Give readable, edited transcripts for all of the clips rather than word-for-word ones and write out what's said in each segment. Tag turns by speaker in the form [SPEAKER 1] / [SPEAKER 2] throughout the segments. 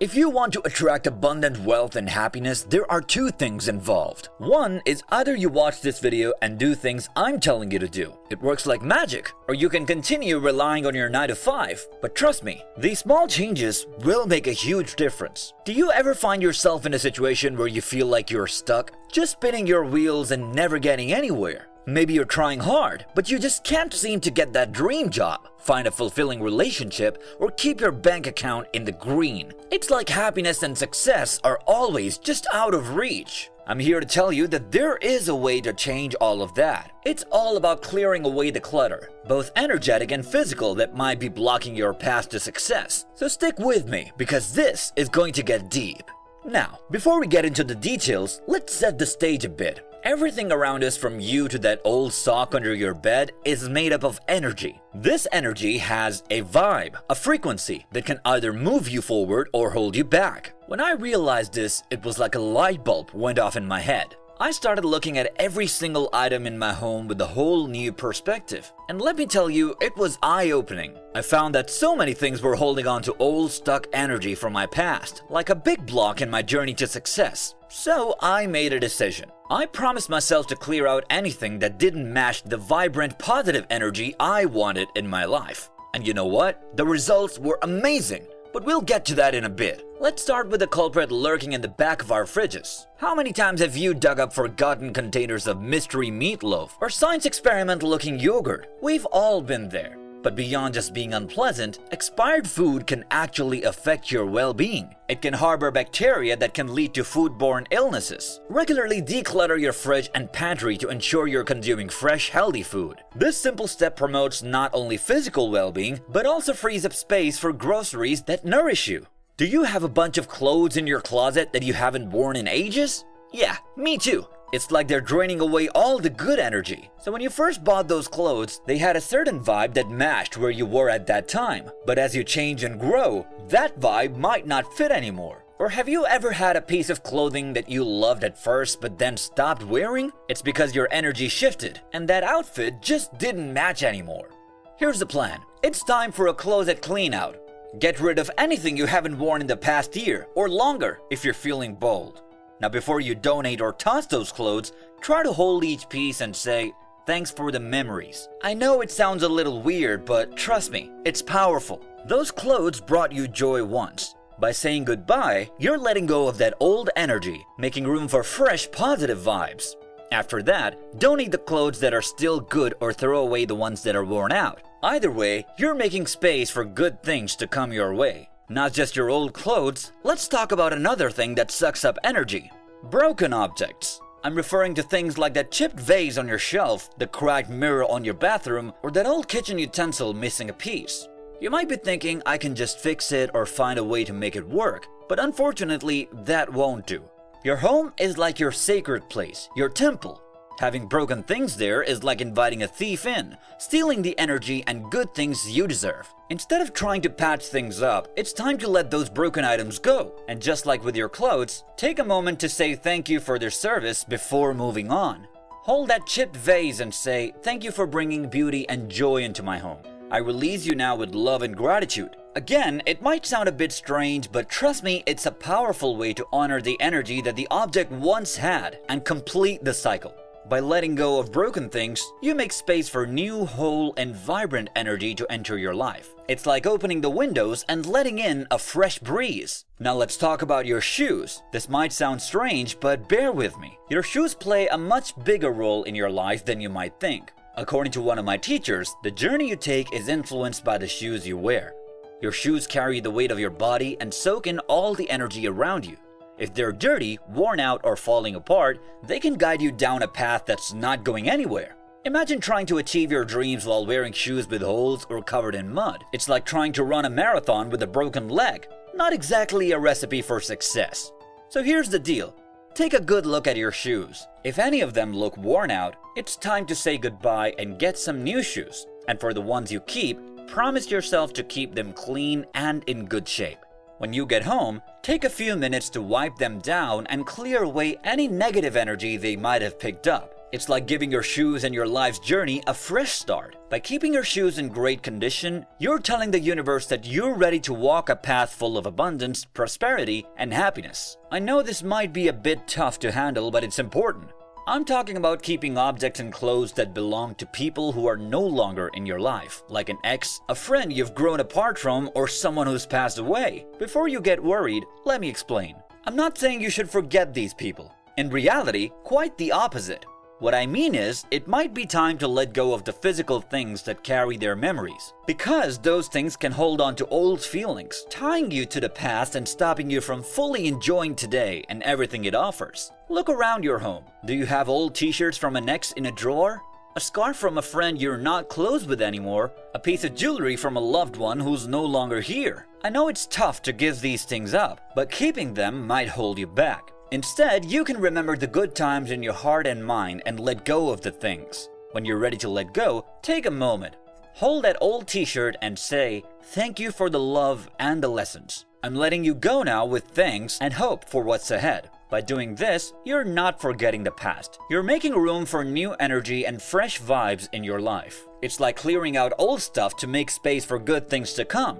[SPEAKER 1] If you want to attract abundant wealth and happiness, there are two things involved. One is either you watch this video and do things I'm telling you to do. It works like magic. Or you can continue relying on your 9 to 5. But trust me, these small changes will make a huge difference. Do you ever find yourself in a situation where you feel like you're stuck, just spinning your wheels and never getting anywhere? Maybe you're trying hard, but you just can't seem to get that dream job, find a fulfilling relationship, or keep your bank account in the green. It's like happiness and success are always just out of reach. I'm here to tell you that there is a way to change all of that. It's all about clearing away the clutter, both energetic and physical, that might be blocking your path to success. So stick with me, because this is going to get deep. Now, before we get into the details, let's set the stage a bit. Everything around us, from you to that old sock under your bed, is made up of energy. This energy has a vibe, a frequency that can either move you forward or hold you back. When I realized this, it was like a light bulb went off in my head. I started looking at every single item in my home with a whole new perspective. And let me tell you, it was eye-opening. I found that so many things were holding on to old stuck energy from my past, like a big block in my journey to success. So I made a decision. I promised myself to clear out anything that didn't match the vibrant, positive energy I wanted in my life. And you know what? The results were amazing. But we'll get to that in a bit. Let's start with the culprit lurking in the back of our fridges. How many times have you dug up forgotten containers of mystery meatloaf or science experiment-looking yogurt? We've all been there. But beyond just being unpleasant, expired food can actually affect your well-being. It can harbor bacteria that can lead to foodborne illnesses. Regularly declutter your fridge and pantry to ensure you're consuming fresh, healthy food. This simple step promotes not only physical well-being, but also frees up space for groceries that nourish you. Do you have a bunch of clothes in your closet that you haven't worn in ages? Yeah, me too. It's like they're draining away all the good energy. So when you first bought those clothes, they had a certain vibe that matched where you were at that time. But as you change and grow, that vibe might not fit anymore. Or have you ever had a piece of clothing that you loved at first but then stopped wearing? It's because your energy shifted and that outfit just didn't match anymore. Here's the plan. It's time for a closet clean out. Get rid of anything you haven't worn in the past year or longer if you're feeling bold. Now, before you donate or toss those clothes, try to hold each piece and say, "Thanks for the memories." I know it sounds a little weird, but trust me, it's powerful. Those clothes brought you joy once. By saying goodbye, you're letting go of that old energy, making room for fresh, positive vibes. After that, donate the clothes that are still good or throw away the ones that are worn out. Either way, you're making space for good things to come your way. Not just your old clothes, let's talk about another thing that sucks up energy. Broken objects. I'm referring to things like that chipped vase on your shelf, the cracked mirror on your bathroom, or that old kitchen utensil missing a piece. You might be thinking I can just fix it or find a way to make it work, but unfortunately, that won't do. Your home is like your sacred place, your temple. Having broken things there is like inviting a thief in, stealing the energy and good things you deserve. Instead of trying to patch things up, it's time to let those broken items go. And just like with your clothes, take a moment to say thank you for their service before moving on. Hold that chipped vase and say, "Thank you for bringing beauty and joy into my home. I release you now with love and gratitude." Again, it might sound a bit strange, but trust me, it's a powerful way to honor the energy that the object once had and complete the cycle. By letting go of broken things, you make space for new, whole, and vibrant energy to enter your life. It's like opening the windows and letting in a fresh breeze. Now let's talk about your shoes. This might sound strange, but bear with me. Your shoes play a much bigger role in your life than you might think. According to one of my teachers, the journey you take is influenced by the shoes you wear. Your shoes carry the weight of your body and soak in all the energy around you. If they're dirty, worn out, or falling apart, they can guide you down a path that's not going anywhere. Imagine trying to achieve your dreams while wearing shoes with holes or covered in mud. It's like trying to run a marathon with a broken leg. Not exactly a recipe for success. So here's the deal. Take a good look at your shoes. If any of them look worn out, it's time to say goodbye and get some new shoes. And for the ones you keep, promise yourself to keep them clean and in good shape. When you get home, take a few minutes to wipe them down and clear away any negative energy they might have picked up. It's like giving your shoes and your life's journey a fresh start. By keeping your shoes in great condition, you're telling the universe that you're ready to walk a path full of abundance, prosperity, and happiness. I know this might be a bit tough to handle, but it's important. I'm talking about keeping objects and clothes that belong to people who are no longer in your life, like an ex, a friend you've grown apart from, or someone who's passed away. Before you get worried, let me explain. I'm not saying you should forget these people. In reality, quite the opposite. What I mean is, it might be time to let go of the physical things that carry their memories, because those things can hold on to old feelings, tying you to the past and stopping you from fully enjoying today and everything it offers. Look around your home. Do you have old t-shirts from an ex in a drawer? A scarf from a friend you're not close with anymore? A piece of jewelry from a loved one who's no longer here? I know it's tough to give these things up, but keeping them might hold you back. Instead, you can remember the good times in your heart and mind and let go of the things. When you're ready to let go, take a moment. Hold that old t-shirt and say, "Thank you for the love and the lessons. I'm letting you go now with thanks and hope for what's ahead." By doing this, you're not forgetting the past. You're making room for new energy and fresh vibes in your life. It's like clearing out old stuff to make space for good things to come.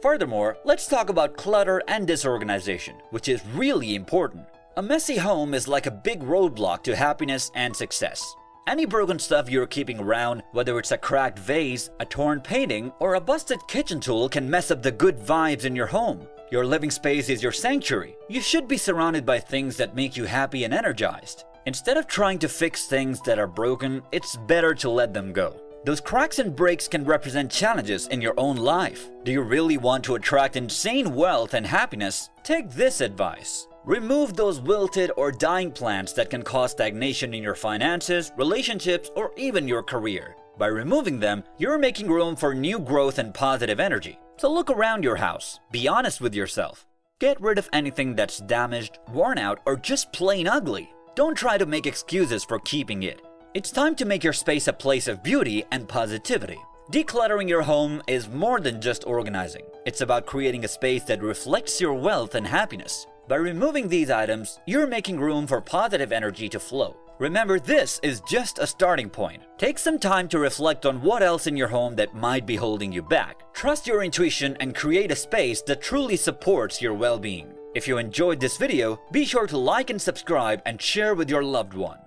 [SPEAKER 1] Furthermore, let's talk about clutter and disorganization, which is really important. A messy home is like a big roadblock to happiness and success. Any broken stuff you're keeping around, whether it's a cracked vase, a torn painting, or a busted kitchen tool, can mess up the good vibes in your home. Your living space is your sanctuary. You should be surrounded by things that make you happy and energized. Instead of trying to fix things that are broken, it's better to let them go. Those cracks and breaks can represent challenges in your own life. Do you really want to attract insane wealth and happiness? Take this advice. Remove those wilted or dying plants that can cause stagnation in your finances, relationships, or even your career. By removing them, you're making room for new growth and positive energy. So look around your house. Be honest with yourself. Get rid of anything that's damaged, worn out, or just plain ugly. Don't try to make excuses for keeping it. It's time to make your space a place of beauty and positivity. Decluttering your home is more than just organizing. It's about creating a space that reflects your wealth and happiness. By removing these items, you're making room for positive energy to flow. Remember, this is just a starting point. Take some time to reflect on what else in your home that might be holding you back. Trust your intuition and create a space that truly supports your well-being. If you enjoyed this video, be sure to like and subscribe and share with your loved one.